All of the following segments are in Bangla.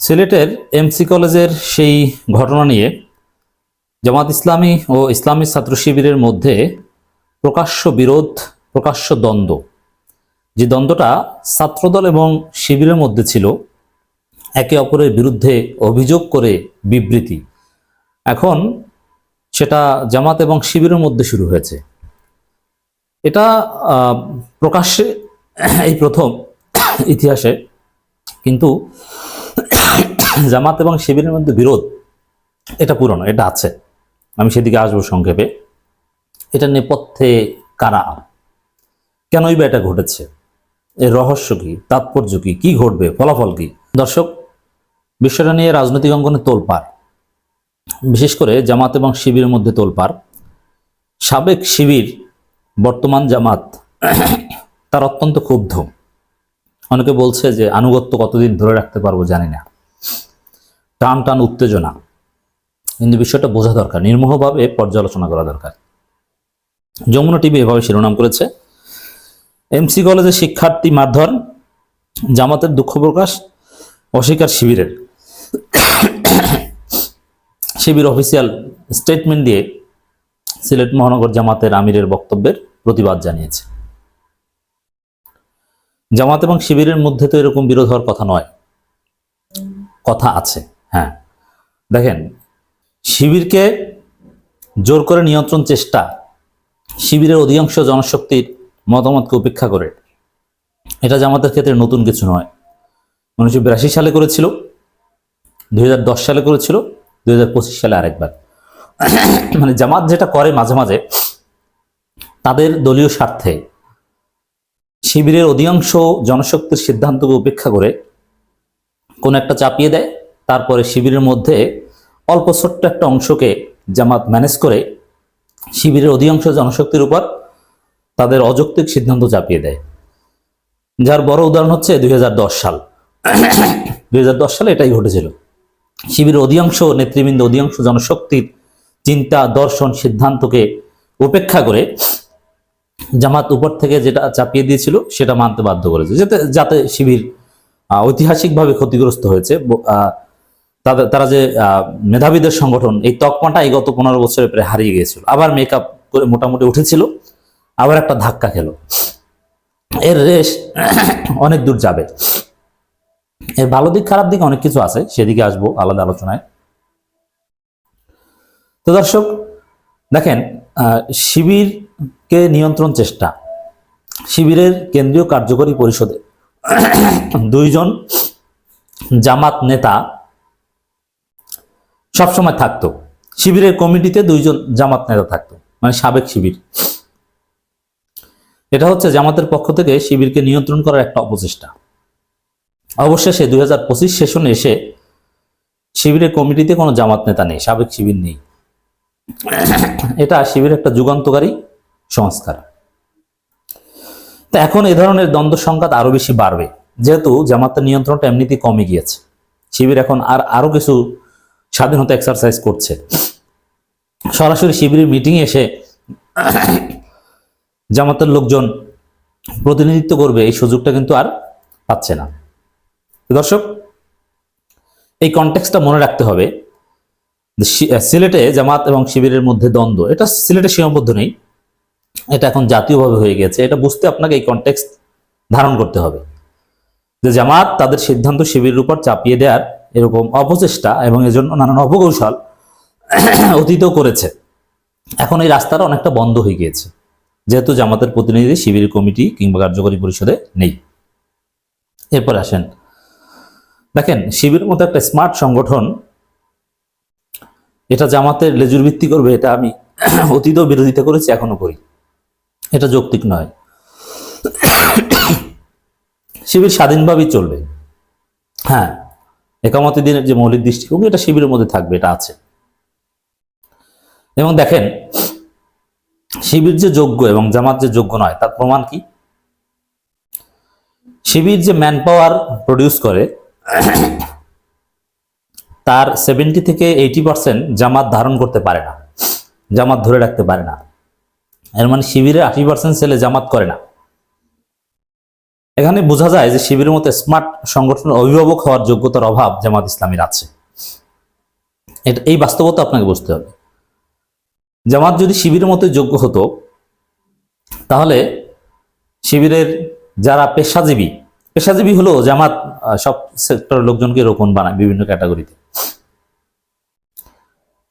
সিলেটের এমসি কলেজের সেই ঘটনা নিয়ে জামাত ইসলামী ও ইসলামী ছাত্র শিবিরের মধ্যে প্রকাশ্য বিরোধ, প্রকাশ্য দ্বন্দ্ব, যে দ্বন্দ্বটা ছাত্রদল এবং শিবিরের মধ্যে ছিল, একে অপরের বিরুদ্ধে অভিযোগ করে বিবৃতি, এখন সেটা জামাত এবং শিবিরের মধ্যে শুরু হয়েছে। এটা প্রকাশ্যে এই প্রথম ইতিহাসে, কিন্তু জামাত এবং শিবিরের মধ্যে বিরোধ এটা পুরনো, এটা আছে, আমি সেদিকে আসবো সংক্ষেপে। এটা নেপথ্যে কারা, কেনই বা এটা ঘটেছে, এর রহস্য কি, তাৎপর্য কি, কি ঘটবে, ফলাফল কি? দর্শক, বিষয়টা নিয়ে রাজনৈতিক অঙ্গনে তোলপাড়, বিশেষ করে জামাত এবং শিবিরের মধ্যে তোলপাড়। সাবেক শিবির বর্তমান জামাত তার অত্যন্ত ক্ষুব্ধ। অনেকে বলছে যে আনুগত্য কতদিন ধরে রাখতে পারবো জানি না, টান টান উত্তেজনা। কিন্তু বিষয়টা বোঝা দরকার, নির্মোহভাবে পর্যালোচনা করা দরকার। যমুনা টিভি এভাবে শিরোনাম করেছে, এমসি কলেজের শিক্ষার্থী মারধর, জামাতের দুঃখ প্রকাশ, অস্বীকার শিবিরের। শিবির অফিসিয়াল স্টেটমেন্ট দিয়ে সিলেট মহানগর জামাতের আমিরের বক্তব্যের প্রতিবাদ জানিয়েছে। জামাত এবং শিবিরের মধ্যে তো এরকম বিরোধ হওয়ার কথা নয়, কথা আছে। হ্যাঁ, দেখেন, শিবিরকে জোর করে নিয়ন্ত্রণ চেষ্টা, শিবিরের অধিকাংশ জনশক্তির মতামতকে উপেক্ষা করে, এটা জামাতের ক্ষেত্রে নতুন কিছু নয়। 1982 সালে করেছিল, 2010 সালে করেছিল, 2025 সালে আরেকবার। মানে জামাত যেটা করে মাঝে মাঝে তাদের দলীয় স্বার্থে শিবিরের অধিকাংশ জনশক্তির সিদ্ধান্তকে উপেক্ষা করে কোন একটা চাপিয়ে দেয়, তারপরে শিবিরের মধ্যে অল্প ছোট্ট একটা অংশকে জামাত ম্যানেজ করে শিবিরের অধিকাংশ জনশক্তির উপর তাদের অযৌক্তিক সিদ্ধান্ত চাপিয়ে দেয়। যার বড় উদাহরণ হচ্ছে 2010 সাল। 2010 সালে এটাই ঘটেছিল। শিবিরের অধিকাংশ নেতৃবৃন্দ, অধিকাংশ জনশক্তির চিন্তা, দর্শন, সিদ্ধান্তকে উপেক্ষা করে জামাত উপর থেকে যেটা চাপিয়ে দিয়েছিল সেটা মানতে বাধ্য করেছে, যাতে শিবির ঐতিহাসিকভাবে ক্ষতিগ্রস্ত হয়েছে। তারা যে মেধাবীদের সংগঠন, এই তকমাটাই গত 15 বছরে প্রায় হারিয়ে গিয়েছিল। আবার মেকআপ করে মোটামুটি উঠেছিল, আবার একটা ধাক্কা খেলো। এর রেশ অনেক দূর যাবে। এর ভালো দিক খারাপ দিক অনেক কিছু আছে, সেদিকে আসবো আলাদা আলোচনায়। তো দর্শক দেখেন, শিবিরকে নিয়ন্ত্রণ চেষ্টা, শিবিরের কেন্দ্রীয় কার্যকরী পরিষদে 2 জন জামাত নেতা সবসময় থাকতো। শিবিরের কমিটিতে 2 জন জামাত নেতা থাকতো, মানে সাবেক শিবির। এটা হচ্ছে জামাতের পক্ষ থেকে শিবিরকে নিয়ন্ত্রণ করার একটা অপচেষ্টা। অবশেষে 2025 সেশনে এসে শিবিরের কমিটিতে কোনো জামাত নেতা নেই, সাবেক শিবির নেই। এটা শিবিরের একটা যুগান্তকারী সংস্কার। তো এখন এ ধরনের দ্বন্দ্ব সংঘাত আরো বেশি বাড়বে, যেহেতু জামাতের নিয়ন্ত্রণটা এমনিতেই কমে গিয়েছে। শিবির এখন আরো কিছু স্বাধীনতা এক্সারসাইজ করছে। সরাসরি শিবিরের মিটিং এসে জামাতের লোকজন প্রতিনিধিত্ব করবে, এই সুযোগটা কিন্তু আর পাচ্ছে না। দর্শক, এই কনটেক্সটটা মনে রাখতে হবে। সিলেটে জামাত এবং শিবিরের মধ্যে দ্বন্দ্ব, এটা সিলেটে সীমাবদ্ধ নেই, এটা এখন জাতীয়ভাবে হয়ে গেছে। এটা বুঝতে আপনাকে এই কনটেক্সট ধারণ করতে হবে যে জামাত তাদের সিদ্ধান্ত শিবিরের উপর চাপিয়ে দেওয়ার এরকম অপচেষ্টা এবং এজন্য নানান অপকৌশল অতীতও করেছে। এখন এই রাস্তাটা অনেকটা বন্ধ হয়ে গিয়েছে, যেহেতু জামাতের প্রতিনিধি শিবির কমিটি কিংবা কার্যকরী পরিষদে নেই। এরপর আসেন, দেখেন, শিবিরের মতো একটা স্মার্ট সংগঠন এটা জামাতের লেজুর ভিত্তি করবে, এটা আমি অতীতেও বিরোধিতা করেছি, এখনো করি। এটা যৌক্তিক নয়। শিবির স্বাধীনভাবেই চলবে। হ্যাঁ, একামতি দিনের যে মৌলিক দৃষ্টিভঙ্গি, এটা শিবিরের মধ্যে থাকবে, এটা আছে। এবং দেখেন, শিবির যে যোগ্য এবং জামাত যে যোগ্য নয় তার প্রমাণ কি? শিবির যে ম্যান পাওয়ার প্রডিউস করে, তার 70 থেকে 80% জামাত ধারণ করতে পারে না, জামাত ধরে রাখতে পারে না। এর মানে শিবিরের 80% ছেলে জামাত করে না। এখানে বোঝা যায় যে শিবিরের মতো স্মার্ট সংগঠনের অভিভাবক হওয়ার যোগ্যতার অভাব জামাত ইসলামীর আছে। এই বাস্তবতা আপনাকে বুঝতে হবে। জামাত যদি শিবিরের মতো যোগ্য হতো, তাহলে শিবিরের যারা পেশাজীবী হলো জামাত সব সেক্টরের লোকজনকে রোকন বানায় বিভিন্ন ক্যাটাগরিতে,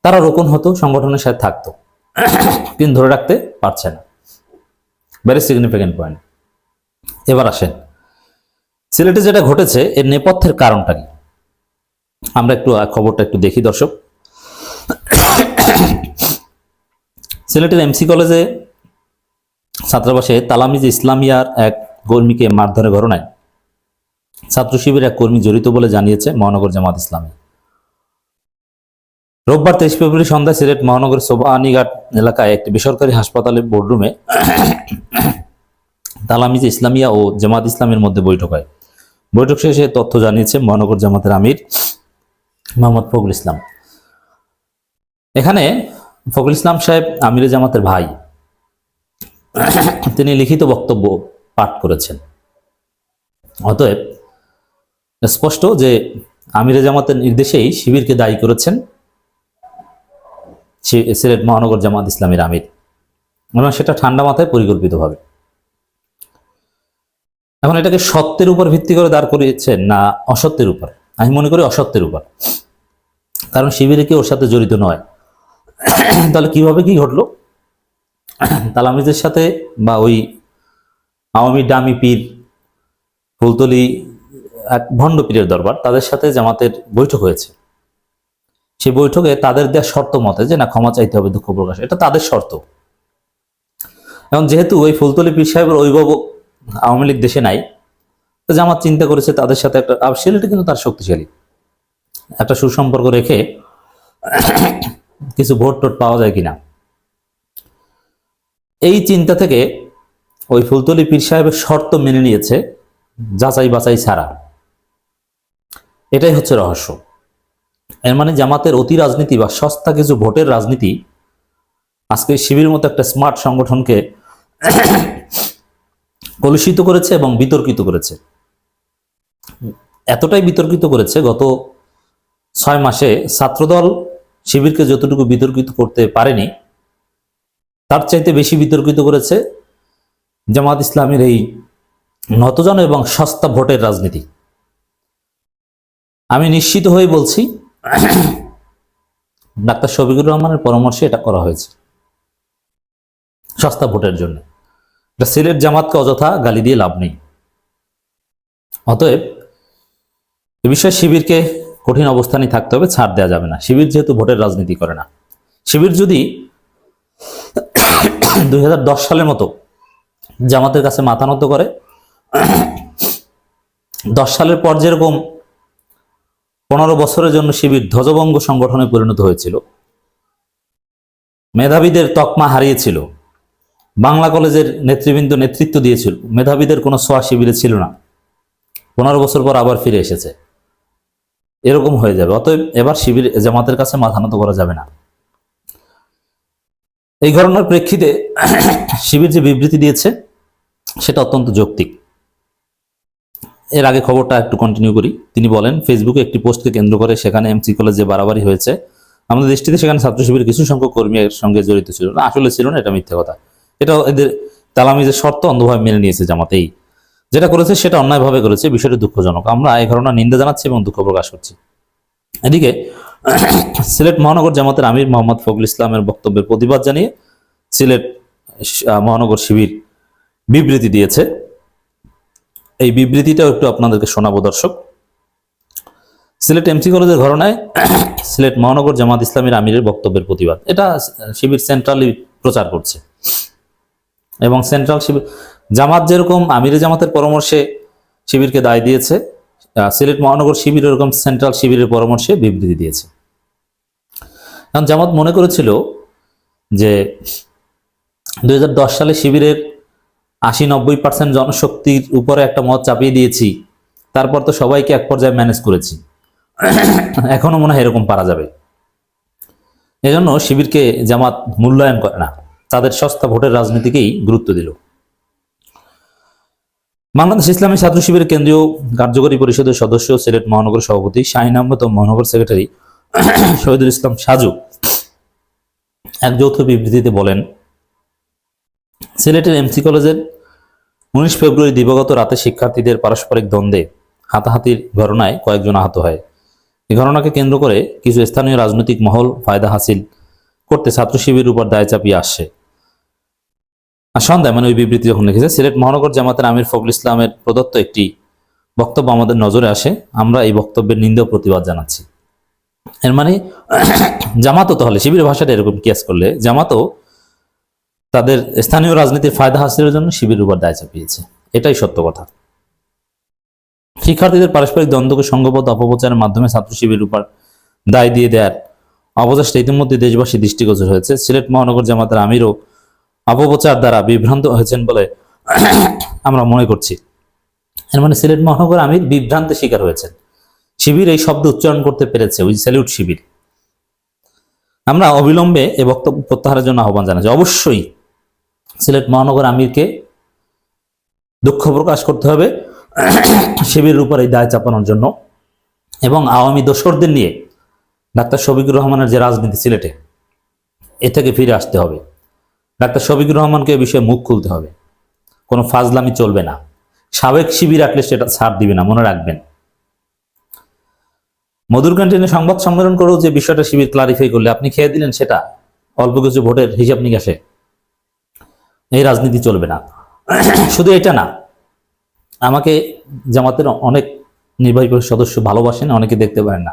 তারা রোকন হতো, সংগঠনের সাথে থাকতো, কিন্তু ধরে রাখতে পারছে না। Very significant point. এবার আসেন, সিলেটে যেটা ঘটেছে এর নেপথ্যের কারণটা কি, আমরা একটু খবরটা একটু দেখি দর্শক। সিলেটের এমসি কলেজে ছাত্রাবাসে তালামিজ ইসলামিয়ার এক কর্মীকে মারধরের ঘটনায় ছাত্র শিবিরের এক কর্মী জড়িত বলে জানিয়েছে মহানগর জামাত ইসলামী। রোববার 23 ফেব্রুয়ারি সন্ধ্যায় সিলেট মহানগর সোবানীঘাট এলাকায় একটি বেসরকারি হাসপাতালের বোর্ডরুমে তালামিজ ইসলামিয়া ও জামাত ইসলামের মধ্যে বৈঠক হয়। বৈঠক শেষে তথ্য জানিয়েছে মহানগর জামাতের আমির মোহাম্মদ ফখরুল ইসলাম। এখানে ফখরুল ইসলাম সাহেব আমিরে জামাতের ভাই, তিনি লিখিত বক্তব্য পাঠ করেছেন। অতএব স্পষ্ট যে আমিরে জামাতের নির্দেশেই শিবিরকে দায়ী করেছেন সিলেট মহানগর জামাত ইসলামের আমির, এবং সেটা ঠান্ডা মাথায় পরিকল্পিতভাবে। এখন এটাকে সত্যের উপর ভিত্তি করে দাঁড় করিয়েছেন না অসত্যের উপর? আমি মনে করি অসত্যের উপর, কারণ শিবিরে কি ওর সাথে জড়িত নয়। তাহলে কিভাবে কি ঘটলো? তালামিজের সাথে বা ওই আওয়ামী ডামি পীর, ফুলতলি এক ভণ্ড পীরের দরবার, তাদের সাথে জামাতের বৈঠক হয়েছে। সেই বৈঠকে তাদের দেওয়া শর্ত মতে যে না, ক্ষমা চাইতে হবে, দুঃখ প্রকাশ, এটা তাদের শর্ত। এখন যেহেতু ওই ফুলতলি পীর সাহেবের অভিভাবক আওয়ামী লীগ দেশে নাই, তো জামাত চিন্তা করেছে তাদের সাথে একটা, সিলেটে কিন্তু তার শক্তিশালী একটা সুসম্পর্ক রেখে কিছু ভোট টোট পাওয়া যায় কিনা, এই চিন্তা থেকে ওই ফুলতলি পীর সাহেবের শর্ত মেনে নিয়েছে, যাচাই বাছাই ছাড়া। এটাই হচ্ছে রহস্য। এর মানে জামাতের অতি রাজনীতি বা সস্তা কিছু ভোটের রাজনীতি আজকে শিবির মতো একটা স্মার্ট সংগঠনকে কলুষিত করেছে এবং বিতর্কিত করেছে। এতটাই বিতর্কিত করেছে, গত 6 মাসে ছাত্রদল শিবিরকে যতটুকু বিতর্কিত করতে পারেনি, তার চাইতে বেশি বিতর্কিত করেছে জামাত ইসলামের এই নতজন এবং সস্তা ভোটের রাজনীতি। আমি নিশ্চিত হয়ে বলছি, ডাক্তার শফিকুর রহমানের পরামর্শে এটা করা হয়েছে সস্তা ভোটের জন্য। এটা সিলেট জামাতকে অযথা গালি দিয়ে লাভ নেই। অতএব এ বিষয়ে শিবিরকে কঠিন অবস্থানে থাকতে হবে, ছাড় দেওয়া যাবে না। শিবির যেহেতু ভোটের রাজনীতি করে না, শিবির যদি 2010 সালের মতো জামাতের কাছে মাথা নত করে, 10 সালের পর যেরকম 15 বছরের জন্য শিবির ধ্বজভঙ্গ সংগঠনে পরিণত হয়েছিল, মেধাবীদের তকমা হারিয়েছিল, বাংলা কলেজের নেতৃবৃন্দ নেতৃত্ব দিয়েছিল, মেধাবীদের কোনো ছোঁয়া শিবিরে ছিল না, 15 বছর পর আবার ফিরে এসেছে, এরকম হয়ে যাবে। অতএব এবার শিবির জামাতের কাছে মাথা নত করা যাবে না। এই ঘটনার প্রেক্ষিতে শিবির যে বিবৃতি দিয়েছে সেটা অত্যন্ত যৌক্তিক। এর আগে খবরটা একটু কন্টিনিউ করি। তিনি বলেন, ফেসবুকে একটি পোস্টকে কেন্দ্র করে সেখানে এমসি কলেজে বাড়াবাড়ি হয়েছে, আমাদের দৃষ্টিতে সেখানে ছাত্র শিবিরের কিছু সংখ্যক কর্মী এর সঙ্গে জড়িত ছিল না। আসলে ছিল না, এটা মিথ্যা কথা। এটা এদের তালামিজের শর্ত অন্ধভাবে মেনে নিয়েছে জামাতেই, যেটা করেছে সেটা অন্যায়ভাবে করেছে, বিষয়টি দুঃখজনক। আমরা এই ঘটনার নিন্দা জানাচ্ছি এবং দুঃখ প্রকাশ করছি। এদিকে সিলেট মহানগর জামাতের আমির মোহাম্মদ ফখরুল ইসলামের বক্তব্যের প্রতিবাদ জানিয়ে সিলেট মহানগর শিবির বিবৃতি দিয়েছে। এই বিবৃতিটাও একটু আপনাদেরকে শোনাবো দর্শক। সিলেট এমসি কলেজের ঘটনায় সিলেট মহানগর জামাত ইসলামীর আমিরের বক্তব্যের প্রতিবাদ, এটা শিবির সেন্ট্রালি প্রচার করছে। এবং সেন্ট্রাল শিবির জামাত যেরকম আমিরে জামাতের পরামর্শে শিবিরকে দায় দিয়েছে, সিলেট মহানগর শিবির এরকম সেন্ট্রাল শিবিরের পরামর্শে বিবৃতি দিয়েছে। কারণ জামাত মনে করেছিল যে 2010 সালে শিবিরের 80-90% জনশক্তির উপরে একটা মত চাপিয়ে দিয়েছি, তারপর তো সবাইকে এক পর্যায়ে ম্যানেজ করেছি, এখনো মনে হয় এরকম পারা যাবে। এজন্য শিবিরকে জামাত মূল্যায়ন করে না, তাদের সস্তা ভোটের রাজনীতিকেই গুরুত্ব দিল। বাংলাদেশ ইসলামী ছাত্র শিবিরের কেন্দ্রীয় কার্যকরী পরিষদের সদস্য, সিলেট মহানগর সভাপতি শাহিন আহমেদ ও মহানগর সেক্রেটারি শহীদুল ইসলাম সাজু এক যৌথ বিবৃতিতে বলেন, সিলেটের এমসি কলেজের 19 ফেব্রুয়ারি দিবাগত রাতে শিক্ষার্থীদের পারস্পরিক দ্বন্দ্বে হাতাহাতির ঘটনায় কয়েকজন আহত হয়। এই ঘটনাকে কেন্দ্র করে কিছু স্থানীয় রাজনৈতিক মহল ফায়দা হাসিল করতে ছাত্র শিবিরের উপর দায় চাপিয়ে আসছে। আর সন্ধ্যায় ওই বিবৃতি যখন লিখেছে, সিলেট মহানগর জামাতের আমির ফখরুল ইসলামের প্রদত্ত একটি বক্তব্য আমাদের নজরে আসে, আমরা এই বক্তব্যের নিন্দা ও প্রতিবাদ জানাচ্ছি। এর মানে জামাতও তাহলে শিবিরের ভাষাটা এরকম কিয়াস করলে জামাতও তাদের স্থানীয় রাজনীতির ফায়দা হাসিলের জন্য শিবিরের উপর দায় চাপিয়েছে। এটাই সত্য কথা। শিক্ষার্থীদের পারস্পরিক দ্বন্দ্বকে সংঘবদ্ধ অপপ্রচারের মাধ্যমে ছাত্র শিবিরের উপর দায় দিয়ে দেওয়ার অবচেষ্টা ইতিমধ্যে দেশবাসী দৃষ্টিগোচর হয়েছে। সিলেট মহানগর জামাতের আমিরও অপপ্রচার দ্বারা বিভ্রান্ত হয়েছেন বলে আমরা মনে করছি। এর মানে সিলেট মহানগর আমির বিভ্রান্তের শিকার হয়েছেন। শিবির এই শব্দ উচ্চারণ করতে পেরেছে, ওই স্যালিউট শিবির। আমরা অবিলম্বে এই বক্তব্য প্রত্যাহারের জন্য আহ্বান জানাচ্ছি। অবশ্যই সিলেট মহানগর আমিরকে দুঃখ প্রকাশ করতে হবে শিবিরের উপর এই দায় চাপানোর জন্য, এবং আওয়ামী দোসরদের নিয়ে ডাক্তার শফিকুর রহমানের যে রাজনীতি সিলেটে, এ থেকে ফিরে আসতে হবে। ডাক্তার শফিকুর রহমানকে এ বিষয়ে মুখ খুলতে হবে। কোনো ফাজলামি চলবে না। সাবেক শিবির রাখলে সেটা ছাড় দিবে না, মনে রাখবেন। মধুর ক্যান্টিনে সংবাদ সম্মেলন করেও যে বিষয়টা শিবির ক্লারিফাই করলে আপনি খেয়ে দিলেন, সেটা অল্প কিছু ভোটের হিসাব নিকাশে এই রাজনীতি চলবে না। শুধু এটা না, আমাকে জামাতের অনেক নির্বাহী পরিষদ সদস্য ভালোবাসেন, অনেকে দেখতে পারেন না।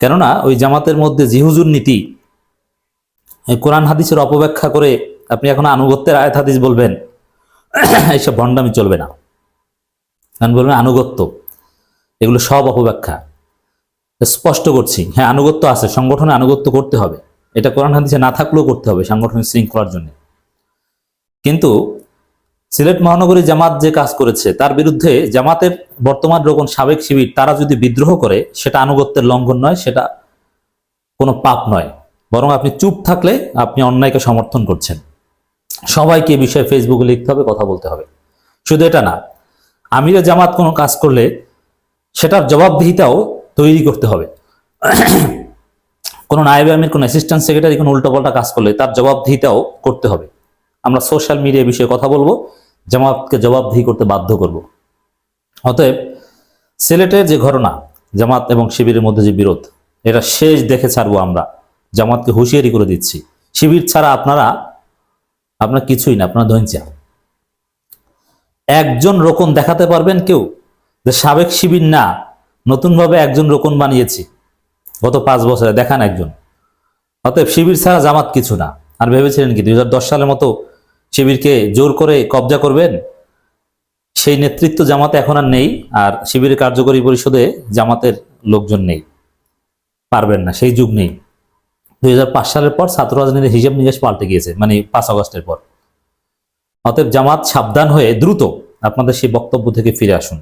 কেননা ওই জামাতের মধ্যে জিহুজুর নীতি, কোরআন হাদিসের অপব্যাখ্যা করে আপনি এখন আনুগত্যের আয়াত হাদিস বলবেন, এইসব ভণ্ডামি চলবে না। কারণ বলবেন আনুগত্য, এগুলো সব অপব্যাখ্যা। স্পষ্ট করছি, হ্যাঁ আনুগত্য আছে, সংগঠনে আনুগত্য করতে হবে, এটা কোরআন হাদিসে না থাকলেও করতে হবে সাংগঠনিক শৃঙ্খলার জন্য। কিন্তু সিলেট মহানগরী জামাত যে কাজ করেছে তার বিরুদ্ধে জামাতের বর্তমান রকম সাবেক শিবির তারা যদি বিদ্রোহ করে, সেটা আনুগত্যের লঙ্ঘন নয়, সেটা কোনো পাপ নয়, বরং আপনি চুপ থাকলে আপনি অন্যায়কে সমর্থন করছেন। সবাইকে এই বিষয়ে ফেসবুকে লিখতে হবে, কথা বলতে হবে। শুধু এটা না, আমিরে জামাত কোনো কাজ করলে সেটার জবাবদিহিতাও তৈরি করতে হবে। কোনো নায়েবে আমির, কোনো অ্যাসিস্ট্যান্ট সেক্রেটারি কোনো উল্টোপাল্টা কাজ করলে তার জবাবদিহিতাও করতে হবে। আমরা সোশ্যাল মিডিয়া বিষয়ে কথা বলবো, জামাতকে জবাবদিহি করতে বাধ্য করব। অতএব সিলেটের যে ঘটনা, জামাত এবং শিবিরের মধ্যে যে বিরোধ, এটা শেষ দেখে ছাড়বো আমরা। জামাতকে হুঁশিয়ারি করে দিচ্ছি, শিবির ছাড়া আপনার কিছুই না, আপনার ধৈর্য। একজন রোকন দেখাতে পারবেন কেউ যে সাবেক শিবির না, নতুনভাবে একজন রোকন বানিয়েছি গত 5 বছরে? দেখান একজন। অতএব শিবির ছাড়া জামাত কিছু না। আর ভেবেছিলেন কি 2010 সালের মতো শিবিরকে জোর করে কবজা করবেন? সেই নেতৃত্ব জামাতে এখন আর নেই, আর শিবিরের কার্যকরী পরিষদে জামাতের লোকজন নেই, পারবেন না, সেই যুগ নেই। 2005 সালের পর ছাত্র রাজনীতির হিসাব নিকাশ পাল্টে গিয়েছে, 5 আগস্টের পর। অতএব জামাত সাবধান হয়ে দ্রুত আপনাদের সেই বক্তব্য থেকে ফিরে আসুন।